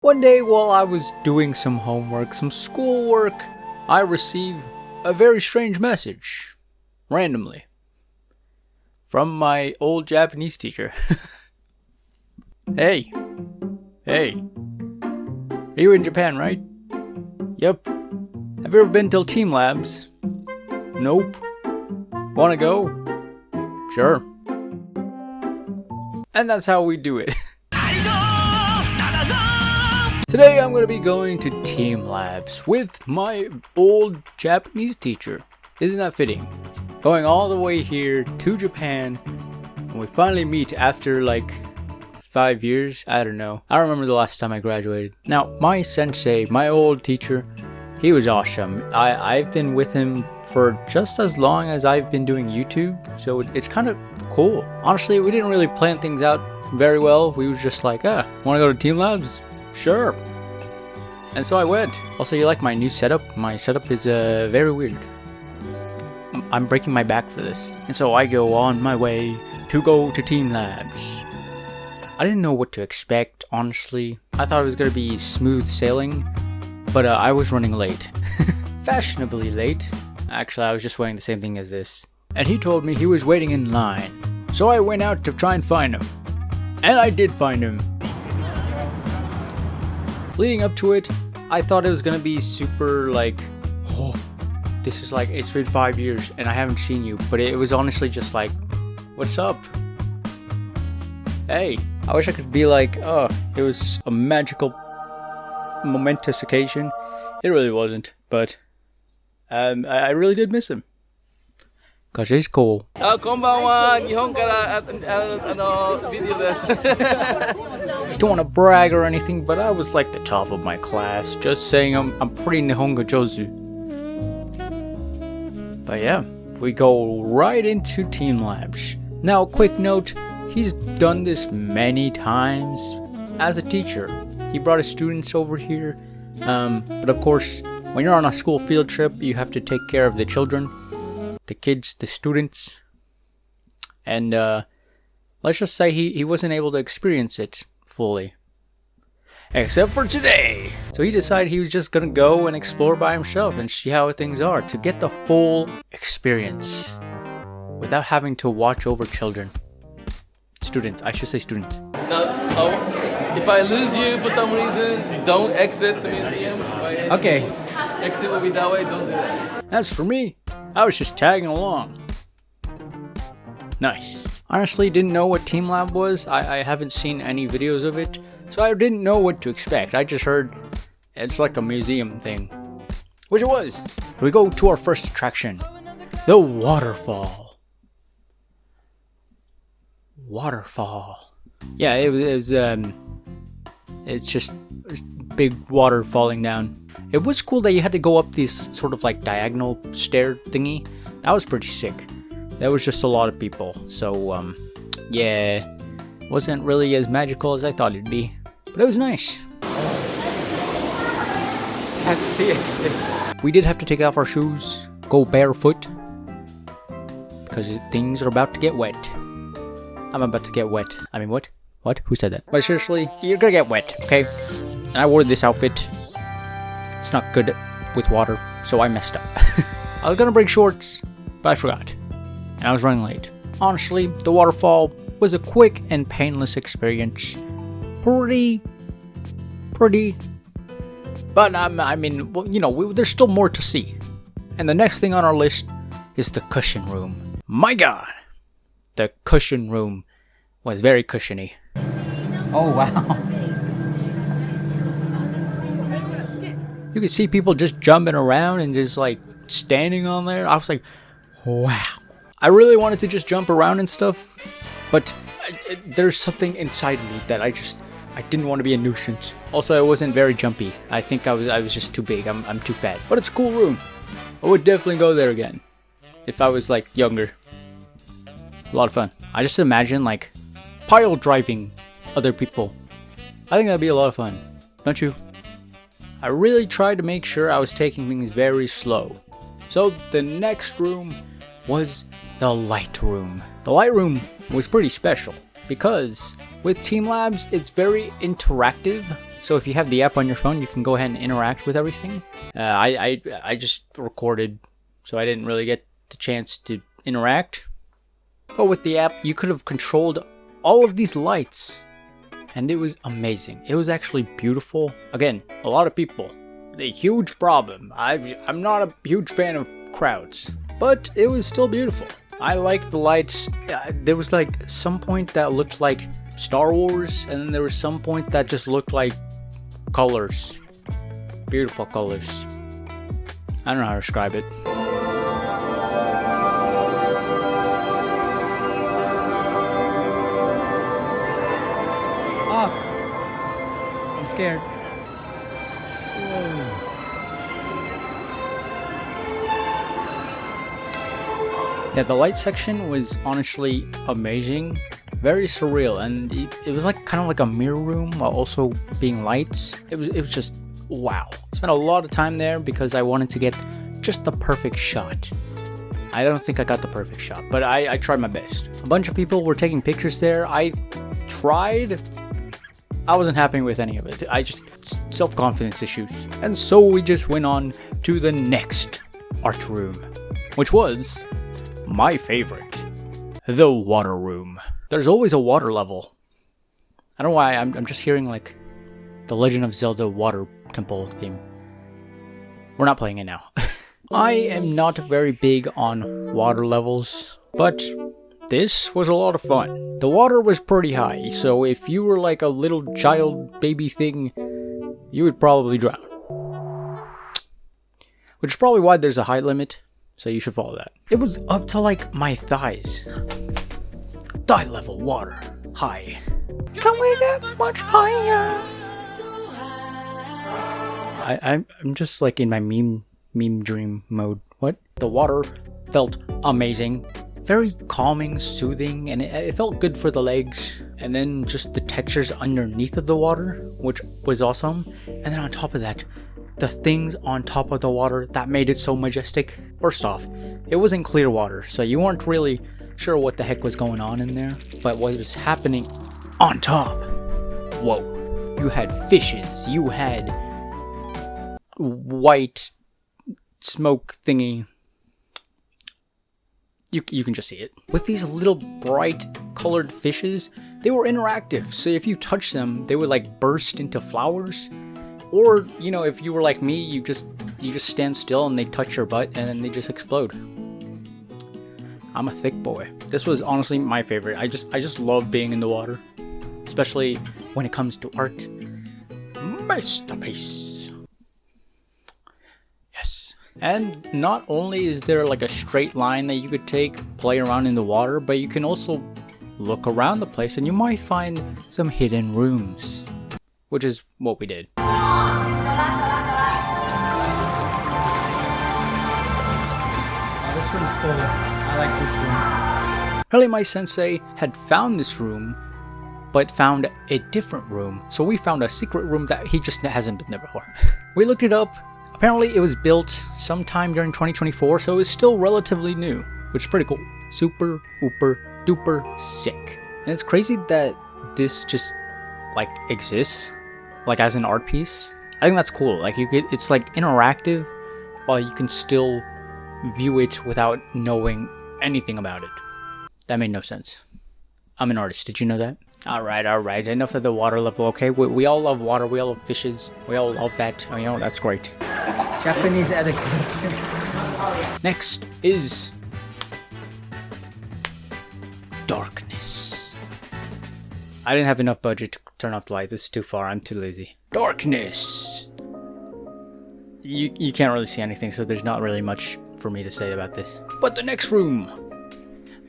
One day while I was doing some homework, some schoolwork, I received a very strange message, randomly, from my old Japanese teacher. Hey, you're in Japan, right? Yep. Have you ever been to Team Labs? Nope. Wanna go? Sure. And that's how we do it. Today I'm going to be going to Team Labs with my old Japanese teacher. Isn't that fitting? Going all the way here to Japan, and we finally meet after like 5 years? I don't know. I remember the last time I graduated. Now, my sensei, my old teacher, he was awesome. I've been with him for just as long as I've been doing YouTube, so it's kind of cool. Honestly, we didn't really plan things out very well. We were just like, want to go to Team Labs? Sure. And so I went. Also, you like my new setup? My setup is very weird. I'm breaking my back for this. And so I go on my way to go to Team Labs. I didn't know what to expect, honestly. I thought it was going to be smooth sailing, but I was running late. Fashionably late. Actually, I was just wearing the same thing as this. And he told me he was waiting in line. So I went out to try and find him. And I did find him. Leading up to it, I thought it was gonna be super like, oh, this is like, it's been 5 years and I haven't seen you. But it was honestly just like, what's up? Hey, I wish I could be like, oh, it was a magical, momentous occasion. It really wasn't, but I really did miss him. Cause he's cool. こんばんは。日本からビデオです。Don't want to brag or anything, but I was like the top of my class. Just saying, I'm pretty Nihongo Jozu. But yeah, we go right into Team Labs. Now, quick note: he's done this many times as a teacher. He brought his students over here, but of course, when you're on a school field trip, you have to take care of the children. The kids, the students, and let's just say he wasn't able to experience it fully, except for today. So he decided he was just gonna go and explore by himself and see how things are, to get the full experience without having to watch over children. Students, I should say students. Now, if I lose you for some reason, don't exit the museum. Okay. Exit will be that way, don't do that. As for me, I was just tagging along. Nice. Honestly, didn't know what Team Lab was. I haven't seen any videos of it, so I didn't know what to expect. I just heard it's like a museum thing, which it was. We go to our first attraction, the waterfall. Waterfall. Yeah, it was it's just big water falling down. It was cool that you had to go up these sort of like diagonal stair thingy. That was pretty sick. There was just a lot of people. So, yeah, wasn't really as magical as I thought it'd be. But it was nice. Can't see it. We did have to take off our shoes, go barefoot, because things are about to get wet. I'm about to get wet. I mean, what? What? Who said that? But seriously, you're gonna get wet, okay? And I wore this outfit. It's not good with water, so I messed up. I was gonna bring shorts, but I forgot. And I was running late. Honestly, the waterfall was a quick and painless experience. Pretty. But I mean, well, you know, there's still more to see. And the next thing on our list is the cushion room. My God! The cushion room was very cushiony. Oh, wow. You could see people just jumping around and just like standing on there. I was like, wow. I really wanted to just jump around and stuff, but there's something inside me that I didn't want to be a nuisance. Also, I wasn't very jumpy. I think I was just too big. I'm too fat. But it's a cool room. I would definitely go there again if I was like younger. A lot of fun. I just imagine like pile driving other people. I think that'd be a lot of fun. Don't you? I really tried to make sure I was taking things very slow. So the next room was the light room. The light room was pretty special because with Team Labs, it's very interactive. So if you have the app on your phone, you can go ahead and interact with everything. I just recorded, so I didn't really get the chance to interact. But with the app, you could have controlled all of these lights, and it was amazing. It was actually beautiful. Again, a lot of people, a huge problem. I'm not a huge fan of crowds, but it was still beautiful. I liked the lights. There was like some point that looked like Star Wars, and then there was some point that just looked like colors. Beautiful colors. I don't know how to describe it. Ah! I'm scared. Whoa. Yeah, the light section was honestly amazing. Very surreal, and it was like kind of like a mirror room while also being lights. It was just wow. Spent a lot of time there because I wanted to get just the perfect shot. I don't think I got the perfect shot, but I tried my best. A bunch of people were taking pictures there. I tried. I wasn't happy with any of it. I just self-confidence issues. And so we just went on to the next art room, which was my favorite, the water room. There's always a water level. I don't know why, I'm just hearing like the Legend of Zelda water temple theme. We're not playing it now. I am not very big on water levels, but this was a lot of fun. The water was pretty high, so if you were like a little child baby thing, you would probably drown. Which is probably why there's a height limit, so you should follow that. It was up to like my thighs. Thigh level water. High. Can we get much higher? I'm just like in my meme dream mode. What? The water felt amazing. Very calming, soothing, and it felt good for the legs. And then just the textures underneath of the water, which was awesome. And then on top of that, the things on top of the water that made it so majestic. First off, it wasn't clear water, so you weren't really sure what the heck was going on in there, but what was happening on top, whoa. You had fishes, you had white smoke thingy. You can just see it. With these little bright colored fishes, they were interactive, so if you touch them, they would like burst into flowers. Or, you know, if you were like me, you just stand still and they touch your butt and then they just explode. I'm a thick boy. This was honestly my favorite. I just love being in the water, especially when it comes to art. Masterpiece. Yes. And not only is there like a straight line that you could take, play around in the water, but you can also look around the place and you might find some hidden rooms, which is what we did. This room's cool. I like this room. Apparently my sensei had found this room, but found a different room. So we found a secret room that he just hasn't been there before. We looked it up. Apparently it was built sometime during 2024, so it's still relatively new, which is pretty cool. Super, ooper, duper sick. And it's crazy that this just like exists, like as an art piece. I think that's cool. Like it's like interactive, while you can still view it without knowing anything about it. That made no sense. I'm an artist. Did you know that? Alright. Enough of the water level, okay? We all love water. We all love fishes. We all love that. Oh, you know, that's great. Japanese etiquette. Next is darkness. I didn't have enough budget to turn off the lights. This is too far. I'm too lazy. Darkness. You can't really see anything, so there's not really much for me to say about this. But the next room,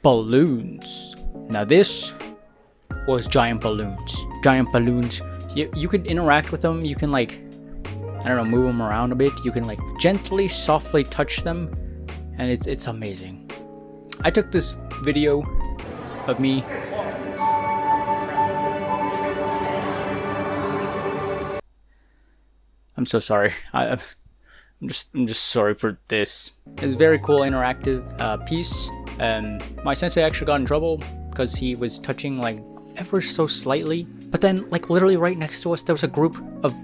balloons. Now this was giant balloons. Giant balloons. You could interact with them. You can like, I don't know, move them around a bit. You can like gently, softly touch them, and it's amazing. I took this video of me. I'm so sorry. I'm just sorry for this. It's a very cool interactive piece. My sensei actually got in trouble because he was touching like ever so slightly But then, like, literally right next to us, there was a group of,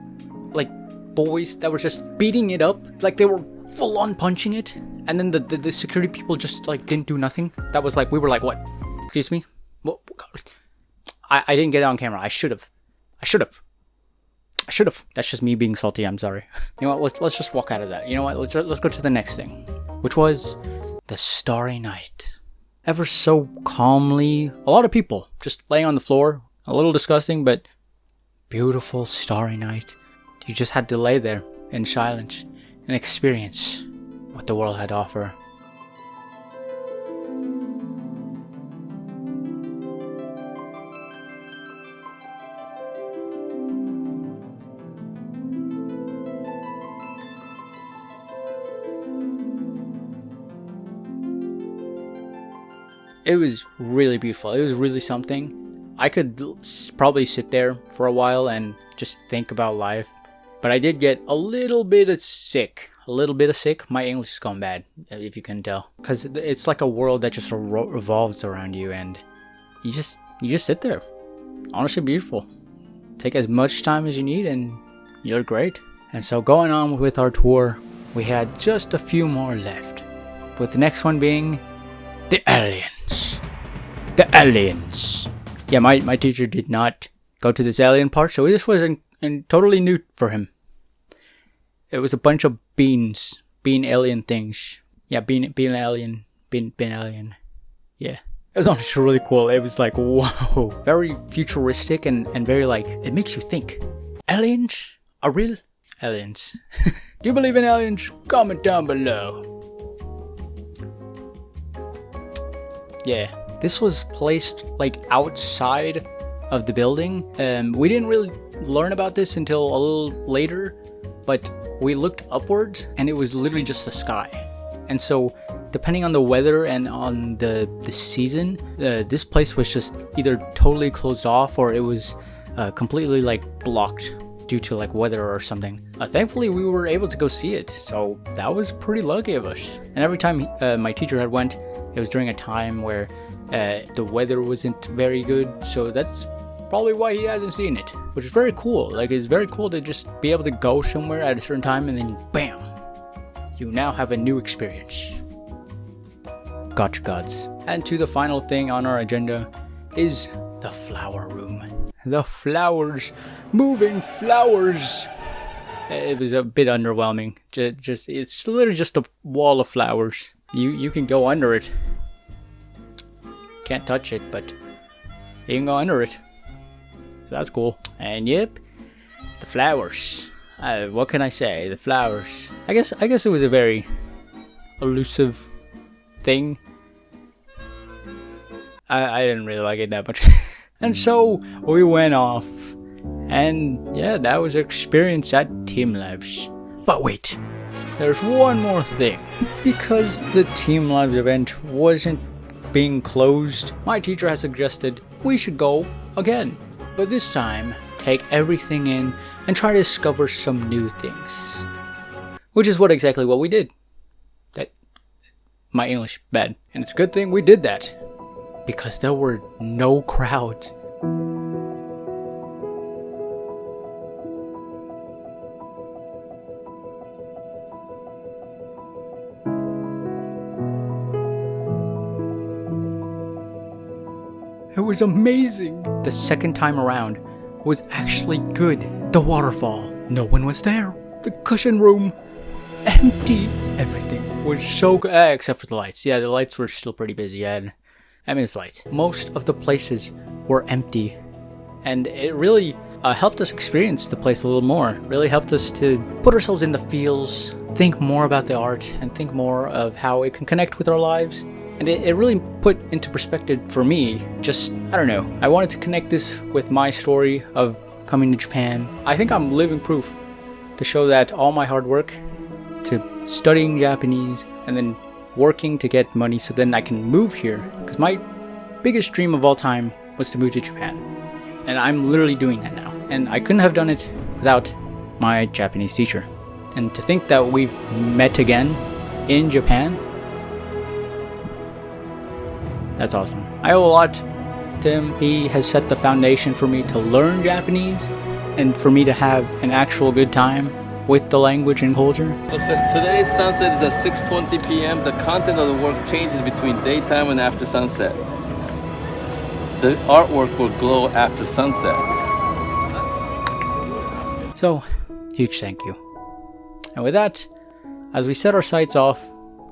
like, boys that were just beating it up. Like, they were full on punching it. And then the security people just, like, didn't do nothing. That was like, we were like, what? Excuse me? What? I didn't get it on camera. I should have. That's just me being salty. I'm sorry. You know what? Let's just walk out of that. You know what? Let's go to the next thing, which was the Starry Night. Ever so calmly, a lot of people just laying on the floor. A little disgusting, but beautiful starry night. You just had to lay there in silence and experience what the world had to offer. It was really beautiful. It was really something. I could probably sit there for a while and just think about life. But I did get a little bit of sick. My English is going bad, if you can tell. Because it's like a world that just revolves around you, and you just sit there. Honestly, beautiful. Take as much time as you need and you're great. And so going on with our tour, we had just a few more left. With the next one being the aliens. The aliens. Yeah, my teacher did not go to this alien part, so this was totally new for him. It was a bunch of bean alien things. Yeah, bean alien. Yeah. It was honestly really cool. It was like, whoa. Very futuristic and very like, it makes you think. Aliens? Are real? Aliens. Do you believe in aliens? Comment down below. Yeah. This was placed like outside of the building. We didn't really learn about this until a little later, but we looked upwards and it was literally just the sky. And so depending on the weather and on the season, this place was just either totally closed off or it was completely like blocked due to like weather or something. Thankfully we were able to go see it, so that was pretty lucky of us. And every time my teacher had went, it was during a time where the weather wasn't very good, so that's probably why he hasn't seen it, which is very cool. Like, it's very cool to just be able to go somewhere at a certain time and then bam, you now have a new experience. Gotcha gods. And to the final thing on our agenda is the flower room. The flowers, moving flowers. It was a bit underwhelming. It's literally just a wall of flowers. You can go under it. Can't touch it, but you can go under it. So that's cool. And yep, the flowers. What can I say? The flowers. I guess it was a very elusive thing. I didn't really like it that much. And so we went off. And yeah, that was our experience at Team Labs. But wait, there's one more thing. Because the Team Labs event wasn't being closed, my teacher has suggested we should go again. But this time, take everything in and try to discover some new things. Which is exactly what we did. My English bad. And it's a good thing we did that. Because there were no crowds. It was amazing. The second time around was actually good. The waterfall, no one was there. The cushion room, empty. Everything was so good, except for the lights. Yeah, the lights were still pretty busy. It's lights. Most of the places were empty, and it really helped us experience the place a little more. Really helped us to put ourselves in the feels, think more about the art, and think more of how it can connect with our lives. And it really put into perspective for me, I don't know, I wanted to connect this with my story of coming to Japan. I think I'm living proof to show that all my hard work to studying Japanese and then working to get money so then I can move here. Because my biggest dream of all time was to move to Japan. And I'm literally doing that now. And I couldn't have done it without my Japanese teacher. And to think that we've met again in Japan, that's awesome. I owe a lot to him. He has set the foundation for me to learn Japanese and for me to have an actual good time with the language and culture. So since today's sunset is at 6:20 p.m., the content of the work changes between daytime and after sunset. The artwork will glow after sunset. So, huge thank you. And with that, as we set our sights off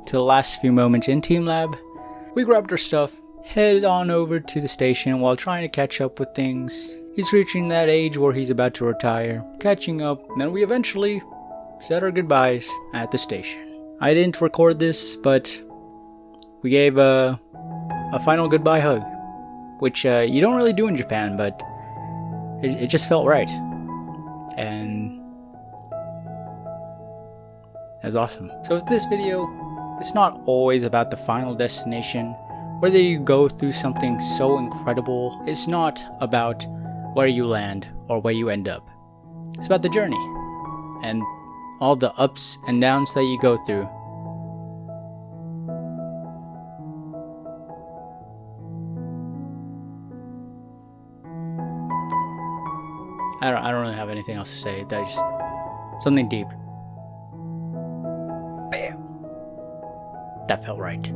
to the last few moments in Team Lab, we grabbed our stuff, headed on over to the station while trying to catch up with things. He's reaching that age where he's about to retire, catching up, and then we eventually said our goodbyes at the station. I didn't record this, but we gave a final goodbye hug, which you don't really do in Japan, but it just felt right. And it was awesome. So with this video, it's not always about the final destination. Whether you go through something so incredible, it's not about where you land or where you end up. It's about the journey and all the ups and downs that you go through. I don't really have anything else to say. That's just something deep. Bam. That felt right.